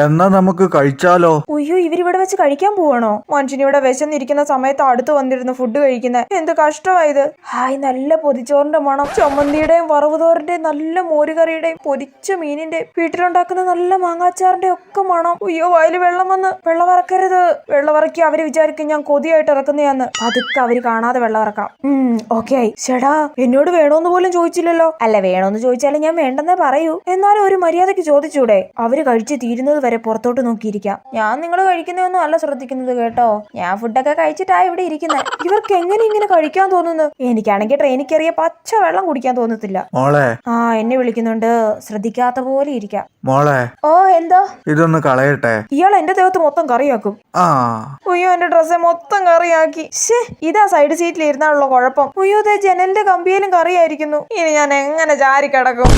എന്നാ നമുക്ക് കഴിച്ചാലോ? ഉയ്യോ, ഇവരിവിടെ വെച്ച് കഴിക്കാൻ പോവാണോ? മനുഷ്യനിവിടെ വിശന്നിരിക്കുന്ന സമയത്ത് അടുത്ത് വന്നിരുന്ന് ഫുഡ് കഴിക്കുന്നത് എന്ത് കഷ്ടമായത്. ഹായ്, നല്ല പൊതിച്ചോറിന്റെ മണം, ചമ്മന്തിയുടെയും വറവുതോറിന്റെയും നല്ല മോരുകറിയുടെയും പൊരിച്ച മീനിന്റെയും വീട്ടിലുണ്ടാക്കുന്ന നല്ല മാങ്ങാച്ചാറിന്റെ ഒക്കെ മണം. ഉയ്യോ, വായില് വെള്ളം വന്ന്. വെള്ളവറക്കരുത്. വെള്ളവറക്കി അവര് വിചാരിക്കും ഞാൻ കൊതിയായിട്ട് ഇറക്കുന്നയാന്ന്. പതുക്കെ അവര് കാണാതെ വെള്ളവറക്കാം. ഓക്കെ ആയി. ചേടാ, എന്നോട് വേണോന്ന് പോലും ചോദിച്ചില്ലല്ലോ. അല്ല, വേണോന്ന് ചോദിച്ചാലും ഞാൻ വേണ്ടെന്നേ പറയൂ. എന്നാലും ഒരു മര്യാദക്ക് ചോദിച്ചൂടെ? അവര് കഴിച്ച് തീരുന്നത് വരെ പുറത്തോട്ട് നോക്കിയിരിക്കാം. ഞാൻ നിങ്ങൾ കഴിക്കുന്നതൊന്നും അല്ല ശ്രദ്ധിക്കുന്നത് കേട്ടോ. ഞാൻ ഫുഡൊക്കെ കഴിച്ചിട്ടാ ഇവിടെ ഇരിക്കുന്നത്. ഇവർക്ക് എങ്ങനെ ഇങ്ങനെ കഴിക്കാൻ തോന്നുന്നു? എനിക്കാണെങ്കിൽ ട്രെയിനിൽ കയറിയ പച്ച വെള്ളം കുടിക്കാൻ തോന്നത്തില്ല. മോളെ. എന്നെ വിളിക്കുന്നുണ്ട്. ശ്രദ്ധിക്കാത്ത പോലെ ഇരിക്കാം. മോളെ. എന്താ? ഇതൊന്ന് കളയട്ടെ. ഇയാൾ എന്റെ ദേഹത്ത് മൊത്തം കറിയാക്കും. ഉയ്യോ, എന്റെ ഡ്രസ്സെ മൊത്തം കറിയാക്കി. ഇതാ സൈഡ് സീറ്റിൽ ഇരുന്നാലുള്ള കുഴപ്പം. ഉയ്യോ, ജനലിന്റെ കമ്പിയിലും കറിയായിരിക്കുന്നു. ഇനി ഞാൻ എങ്ങനെ ചാരി കിടക്കും?